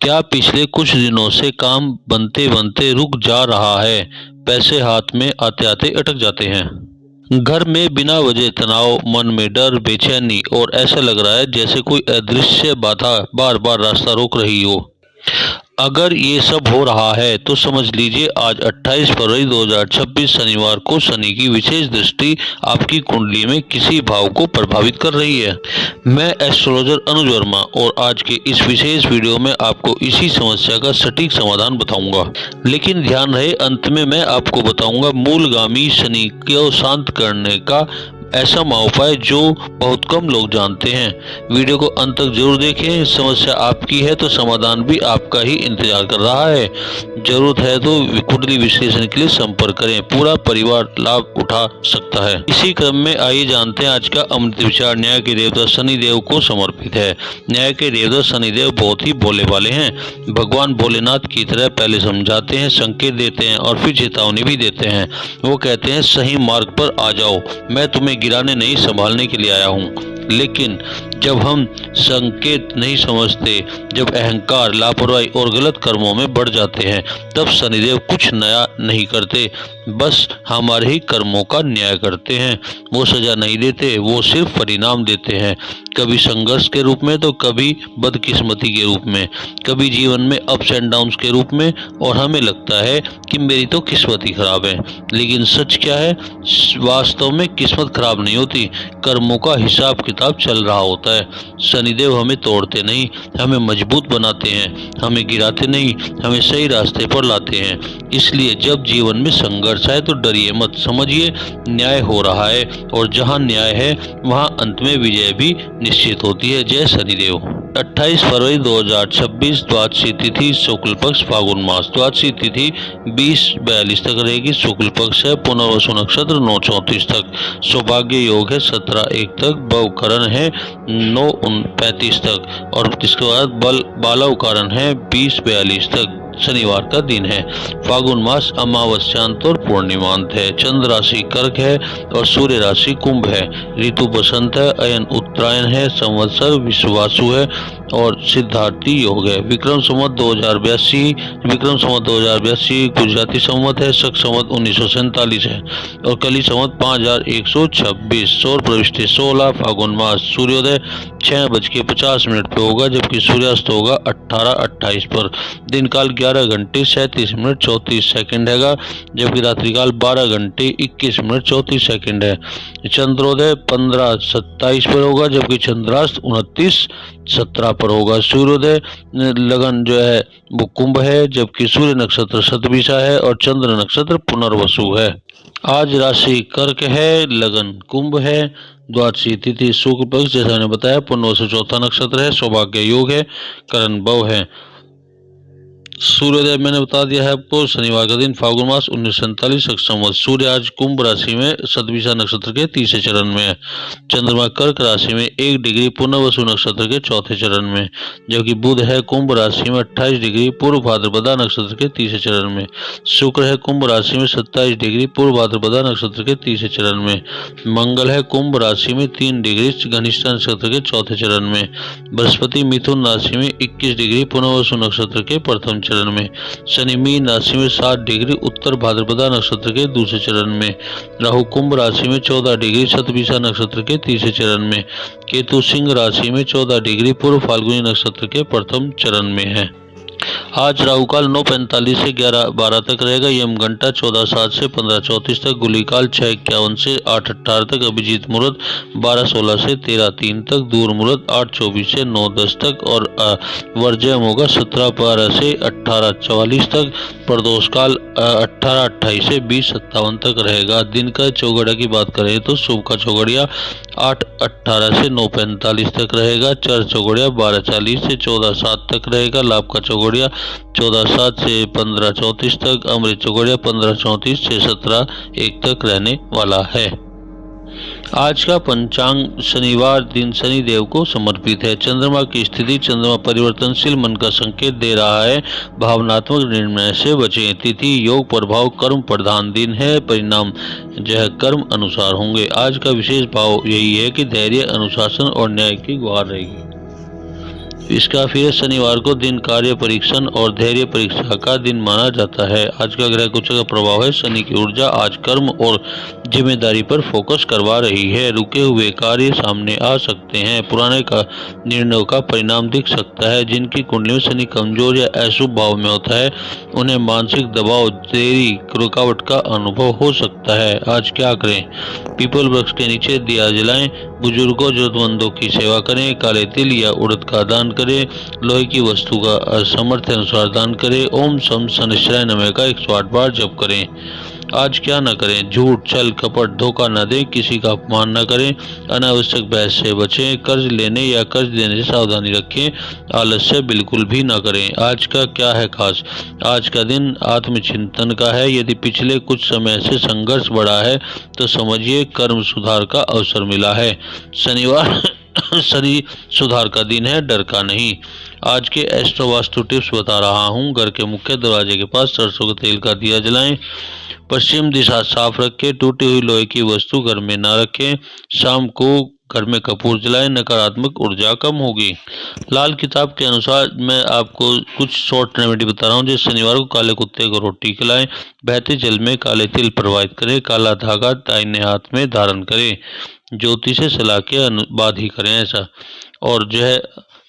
क्या पिछले कुछ दिनों से काम बनते बनते रुक जा रहा है? पैसे हाथ में आते आते अटक जाते हैं। घर में बिना वजह तनाव, मन में डर, बेचैनी और ऐसा लग रहा है जैसे कोई अदृश्य बाधा बार बार रास्ता रोक रही हो। अगर ये सब हो रहा है तो समझ लीजिए आज 28 फरवरी 2026 शनिवार को शनि की विशेष दृष्टि आपकी कुंडली में किसी भाव को प्रभावित कर रही है। मैं एस्ट्रोलॉजर अनुज वर्मा और आज के इस विशेष वीडियो में आपको इसी समस्या का सटीक समाधान बताऊंगा। लेकिन ध्यान रहे, अंत में मैं आपको बताऊंगा मूलगामी शनि को शांत करने का ऐसा उपाय जो बहुत कम लोग जानते हैं। वीडियो को अंत तक जरूर देखें। समस्या आपकी है तो समाधान भी आपका ही इंतजार कर रहा है। जरूरत है तो कुंडली विश्लेषण के लिए संपर्क करें, पूरा परिवार लाभ उठा सकता है। इसी क्रम में आइए जानते हैं आज का अमृत विचार न्याय के देवता शनिदेव को समर्पित है। न्याय के देवता शनिदेव बहुत ही भोले वाले हैं। भगवान भोलेनाथ की तरह पहले समझाते हैं, संकेत देते हैं और फिर चेतावनी भी देते हैं। वो कहते हैं सही मार्ग पर आ जाओ, मैं तुम्हें गिराने नहीं संभालने के लिए आया हूँ। लेकिन जब हम संकेत नहीं समझते, जब अहंकार, लापरवाही और गलत कर्मों में बढ़ जाते हैं, तब शनिदेव कुछ नया नहीं करते, बस हमारे ही कर्मों का न्याय करते हैं। वो सजा नहीं देते, वो सिर्फ परिणाम देते हैं। कभी संघर्ष के रूप में तो कभी बदकिस्मती के रूप में, कभी जीवन में अप्स एंड डाउन्स के रूप में। और हमें लगता है कि मेरी तो किस्मत ही खराब है, लेकिन सच क्या है? वास्तव में किस्मत खराब नहीं होती, कर्मों का हिसाब किताब चल रहा होता है। शनिदेव हमें तोड़ते नहीं, हमें मजबूत बनाते हैं। हमें गिराते नहीं, हमें सही रास्ते पर लाते हैं। इसलिए जब जीवन में संघर्ष आए तो डरिए मत, समझिए न्याय हो रहा है, और जहां न्याय है वहां अंत में विजय भी निश्चित होती है। जय शनिदेव। 28 फरवरी 2026 द्वादशी तिथि शुक्ल पक्ष फागुन मास। द्वादशी तिथि 20:42 तक रहेगी। शुक्ल पक्ष है पुनर्वसु नक्षत्र 9:34 तक। सौभाग्य योग है 17:01 तक। भव करण है 9:35 तक और इसके बाद बालव करण है 20:42 तक। शनिवार का दिन है। फागुन मास अमावस्यांत और पूर्णिमांत है। चंद्र राशि कर्क है और सूर्य राशि कुंभ है। ऋतु बसंत है। अयन उत्तरायण है। संवत्सर विश्वासु है और सिद्धार्थी योग है। विक्रम संवत 2082 गुजराती संवत है। शक संवत 1947 है और कली संवत 5126। सौर प्रविष्टि 16। फागुन मास सूर्योदय 6:50 पे होगा, जबकि सूर्यास्त होगा 18:28 पर। दिन काल 11 घंटे 37 मिनट 34 सेकंड है, जबकि रात्रिकाल 12 घंटे 21 मिनट 34 सेकंड है। चंद्रोदय 15:27 पर होगा, जबकि चंद्रास्त 29:17 पर होगा। सूर्योदय लगन जो है वो कुंभ है, जबकि सूर्य नक्षत्र शतभिषा है और चंद्र नक्षत्र पुनर्वसु है। आज राशि कर्क है, लगन कुंभ है। द्वादशी तिथि शुक्ल पक्ष, जैसा मैंने बताया, पुनर्वसु चौथा नक्षत्र है। सौभाग्य योग है, करण भव है। सूर्योदय मैंने बता दिया है आपको। शनिवार का दिन फागुन मास 1947 संवत। सूर्य आज कुंभ राशि में शतभिषा नक्षत्र के तीसरे चरण में है। चंद्रमा कर्क राशि में 1 डिग्री पुनर्वसु नक्षत्र के चौथे चरण में, जबकि बुध है कुंभ राशि में 28 डिग्री पूर्व भाद्रपदा नक्षत्र के तीसरे चरण में। शुक्र है कुंभ राशि में 27 डिग्री पूर्व भाद्रपदा नक्षत्र के तीसरे चरण में। मंगल है कुंभ राशि में 3 डिग्री घनिष्ठा नक्षत्र के चौथे चरण में। बृहस्पति मिथुन राशि में 21 डिग्री पुनर्वसु नक्षत्र के प्रथम चरण में। शनि मीन राशि में 7 डिग्री उत्तर भाद्रपदा नक्षत्र के दूसरे चरण में। राहु कुंभ राशि में 14 डिग्री शतभिषा नक्षत्र के तीसरे चरण में। केतु सिंह राशि में 14 डिग्री पूर्व फाल्गुनी नक्षत्र के प्रथम चरण में है। आज राहु काल 9:45 से 11:12 तक रहेगा। यम घंटा 14:07 से 15:34 तक। गुलिकाल 6:51 से 8:18 तक। अभिजीत मुहूर्त 12:16 से 13:03 तक। दूर मुहूर्त 8:24 से 9:10 तक और वर्जयम होगा 17:12 से 18:44 तक। प्रदोष काल 18:28 से 20:57 तक रहेगा। दिन का चौघड़िया की बात करें तो शुभ का चौघड़िया 8:18 से 9:45 तक रहेगा। चर चौघड़िया 12:40 से 14:07 तक रहेगा। लाभ का चौघड़िया 14:07 से 15:34 तक। अमृत चौघड़िया 15:34 से 17:01 तक रहने वाला है। आज का पंचांग शनिवार दिन शनिदेव को समर्पित है। चंद्रमा की स्थिति, चंद्रमा परिवर्तनशील मन का संकेत दे रहा है। भावनात्मक निर्णय से बचें। तिथि योग प्रभाव कर्म प्रधान दिन है। परिणाम जो है कर्म अनुसार होंगे। आज का विशेष भाव यही है कि धैर्य, अनुशासन और न्याय की गुहार रहेगी। इसका फिर शनिवार को दिन कार्य परीक्षण और धैर्य परीक्षा का दिन माना जाता है। आज का ग्रह गोचर का प्रभाव है। शनि की ऊर्जा आज कर्म और जिम्मेदारी पर फोकस करवा रही है। रुके हुए कार्य सामने आ सकते हैं। पुराने का निर्णयों का परिणाम दिख सकता है। जिनकी कुंडली में शनि कमजोर या अशुभ भाव में होता है उन्हें मानसिक दबाव, देरी, रुकावट का अनुभव हो सकता है। आज क्या करें? पीपल वृक्ष के नीचे दिया जलाएं, बुजुर्गों जरूरतमंदों की सेवा करें, काले तिल या उड़द का दान करें, लोहे की वस्तु का सामर्थ्य अनुसार दान करें, ओम शम शनिश्चराय नमः का 108 बार जप करें। आज क्या न करें? झूठ, छल, कपट, धोखा न दें, किसी का अपमान न करें, अनावश्यक बहस से बचें, कर्ज लेने या कर्ज देने से सावधानी रखें, आलस्य बिल्कुल भी न करें। आज का क्या है खास? आज का दिन आत्मचिंतन का है। यदि पिछले कुछ समय से संघर्ष बढ़ा है तो समझिए कर्म सुधार का अवसर मिला है। शनिवार शनि सुधार का दिन है, डर का नहीं। आज के एस्ट्रो वास्तु टिप्स बता रहा हूँ। घर के मुख्य दरवाजे के पास सरसों के तेल का दिया जलाएं। पश्चिम दिशा साफ रखें। टूटी हुई लोहे की वस्तु घर में ना रखें। शाम को घर में कपूर जलाएं, नकारात्मक ऊर्जा कम होगी। लाल किताब के अनुसार मैं आपको कुछ शॉर्ट रेमेडी बता रहा हूँ। जैसे शनिवार को काले कुत्ते को रोटी खिलाएं, बहते जल में काले तिल प्रवाहित करें, काला धागा दाहिने हाथ में धारण करें, ज्योति से सलाह के बाद ही करें ऐसा। और जो है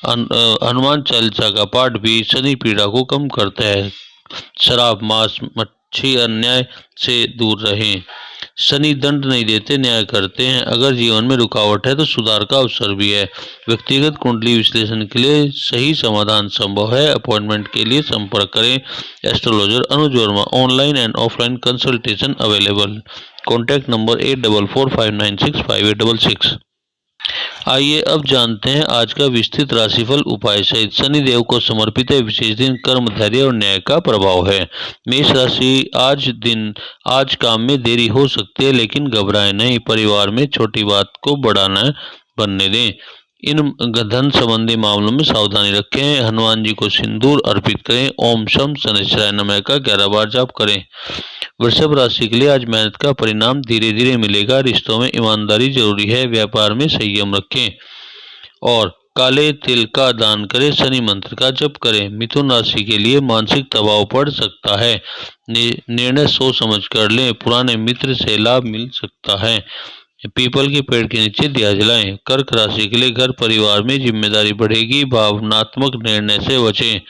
हनुमान चालीसा का पाठ भी शनि पीड़ा को कम करता है। शराब, मांस, मच्छी, अन्याय से दूर रहें। शनि दंड नहीं देते, न्याय करते हैं। अगर जीवन में रुकावट है तो सुधार का अवसर भी है। व्यक्तिगत कुंडली विश्लेषण के लिए सही समाधान संभव है। अपॉइंटमेंट के लिए संपर्क करें। Astrologer Anuj Verma. Online and offline consultation available. Contact number 8445965866। आइए अब जानते हैं आज का विस्तृत राशिफल उपाय सहित। शनि देव को समर्पित है विशेष दिन। कर्म, धैर्य और न्याय का प्रभाव है। मेष राशि, आज काम में देरी हो सकती है लेकिन घबराएं नहीं। परिवार में छोटी बात को बड़ा न बनने दें। इन धन संबंधी मामलों में सावधानी रखें। हनुमान जी को सिंदूर अर्पित करें। ओम शम शनिश्चराय नमः का 11 बार जाप करें। वृषभ राशि के लिए आज मेहनत का परिणाम धीरे धीरे मिलेगा। रिश्तों में ईमानदारी जरूरी है। व्यापार में संयम रखें और काले तिल का दान करें। शनि मंत्र का जप करें। मिथुन राशि के लिए मानसिक दबाव पड़ सकता है। निर्णय सोच समझ कर लें। पुराने मित्र से लाभ मिल सकता है। पीपल के पेड़ के नीचे दिया जलाएं। कर्क राशि के लिए घर परिवार में जिम्मेदारी बढ़ेगी। भावनात्मक निर्णय से बचें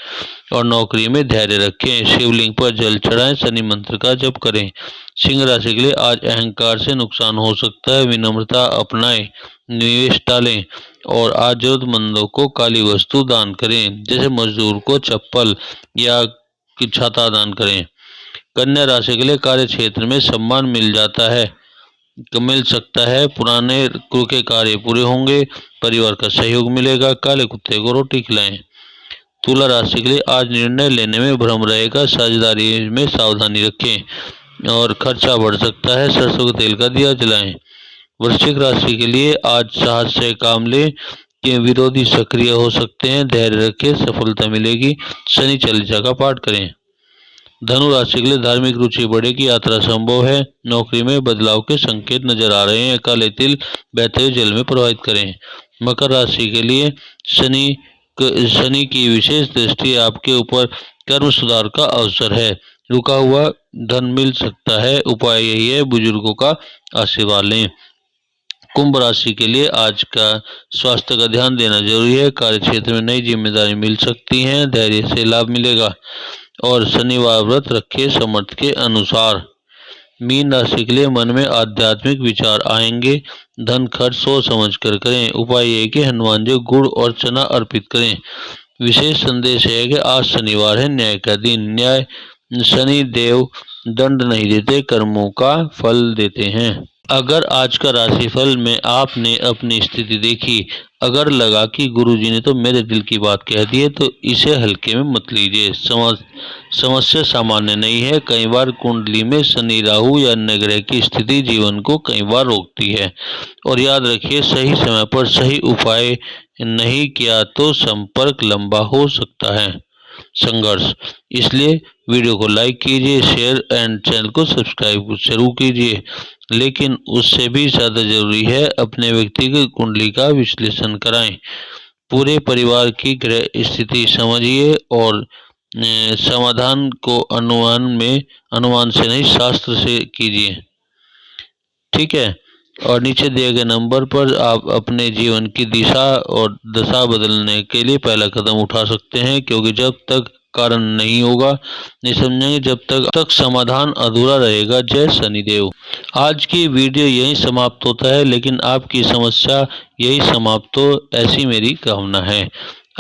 और नौकरी में धैर्य रखें। शिवलिंग पर जल चढ़ाएं। शनि मंत्र का जप करें। सिंह राशि के लिए आज अहंकार से नुकसान हो सकता है। विनम्रता अपनाएं, निवेश टालें और आज जरूरतमंदों को काली वस्तु दान करें। जैसे मजदूर को चप्पल या छाता दान करें। कन्या राशि के लिए कार्य क्षेत्र में सम्मान मिल सकता है। पुराने के कार्य पूरे होंगे। परिवार का सहयोग मिलेगा। काले कुत्ते को रोटी खिलाएं। तुला राशि के लिए आज निर्णय लेने में भ्रम रहेगा। साझेदारी में सावधानी रखें और खर्चा बढ़ सकता है। सरसों के तेल का दिया जलाएं। वृश्चिक राशि के लिए आज साहस से काम लें कि विरोधी सक्रिय हो सकते हैं। धैर्य रखें, सफलता मिलेगी। शनि चालीसा का पाठ करें। धनु राशि के लिए धार्मिक रुचि बढ़ेगी। यात्रा संभव है। नौकरी में बदलाव के संकेत नजर आ रहे हैं। काले तिल बहते हुए जल में प्रवाहित करें। मकर राशि के लिए शनि की विशेष दृष्टि आपके ऊपर कर्म सुधार का अवसर है। रुका हुआ धन मिल सकता है। उपाय यही है, बुजुर्गों का आशीर्वाद लें। कुंभ राशि के लिए आज का स्वास्थ्य का ध्यान देना जरूरी है। कार्य क्षेत्र में नई जिम्मेदारी मिल सकती है। धैर्य से लाभ मिलेगा और शनिवार व्रत रखें समर्थ के अनुसार। मीन राशि के लिए मन में आध्यात्मिक विचार आएंगे। धन खर्च सोच समझ कर करें। उपाय यह कि हनुमान जी गुड़ और चना अर्पित करें। विशेष संदेश है कि आज शनिवार है, न्याय का दिन। शनि देव दंड नहीं देते, कर्मों का फल देते हैं। अगर आज का राशिफल में आपने अपनी स्थिति देखी, अगर लगा कि गुरुजी ने तो मेरे दिल की बात कह दी है, तो इसे हल्के में मत लीजिए। समस्या सामान्य नहीं है। कई बार कुंडली में शनि, राहु या अन्य ग्रह की स्थिति जीवन को कई बार रोकती है। और याद रखिए, सही समय पर सही उपाय नहीं किया तो संपर्क लंबा हो सकता है। संघर्ष, इसलिए वीडियो को लाइक कीजिए, शेयर एंड चैनल को सब्सक्राइब जरूर कीजिए। लेकिन उससे भी ज़्यादा जरूरी है अपने व्यक्तिगत कुंडली का विश्लेषण कराएं। पूरे परिवार की ग्रह स्थिति समझिए और समाधान को अनुमान से नहीं शास्त्र से कीजिए। ठीक है। और नीचे दिए गए नंबर पर आप अपने जीवन की दिशा और दशा बदलने के लिए पहला कदम उठा सकते हैं, क्योंकि जब तक कारण नहीं होगा नहीं समझेंगे, जब तक समाधान अधूरा रहेगा। जय शनिदेव। आज की वीडियो यहीं समाप्त होता है, लेकिन आपकी समस्या यही समाप्त हो ऐसी मेरी कामना है।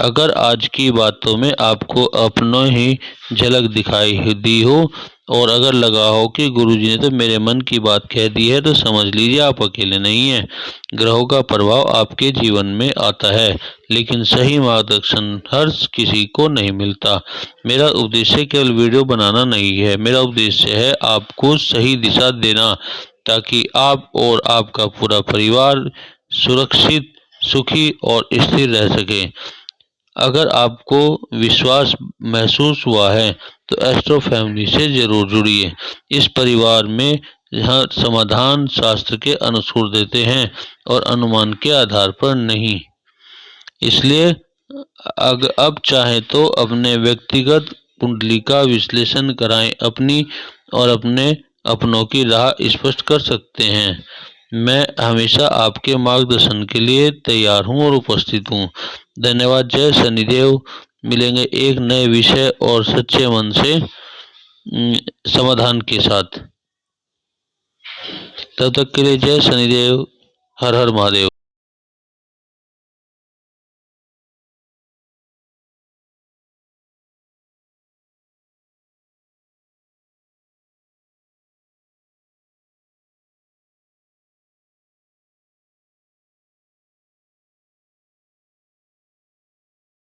अगर आज की बातों में आपको अपनों ही झलक दिखाई दी हो और अगर लगा हो कि गुरुजी ने तो मेरे मन की बात कह दी है, तो समझ लीजिए आप अकेले नहीं हैं। ग्रहों का प्रभाव आपके जीवन में आता है, लेकिन सही मार्गदर्शन हर किसी को नहीं मिलता। मेरा उद्देश्य केवल वीडियो बनाना नहीं है, मेरा उद्देश्य है आपको सही दिशा देना, ताकि आप और आपका पूरा परिवार सुरक्षित, सुखी और स्थिर रह सके। अगर आपको विश्वास महसूस हुआ है तो एस्ट्रो फैमिली से जरूर जुड़िए। इस परिवार में यहाँ समाधान शास्त्र के अनुसार देते हैं और अनुमान के आधार पर नहीं। इसलिए अब चाहे तो अपने व्यक्तिगत कुंडली का विश्लेषण कराएं, अपनी और अपने अपनों की राह स्पष्ट कर सकते हैं। मैं हमेशा आपके मार्गदर्शन के लिए तैयार हूं और उपस्थित हूं। धन्यवाद। जय शनिदेव। मिलेंगे एक नए विषय और सच्चे मन से समाधान के साथ। तब तक के लिए जय शनिदेव। हर हर महादेव।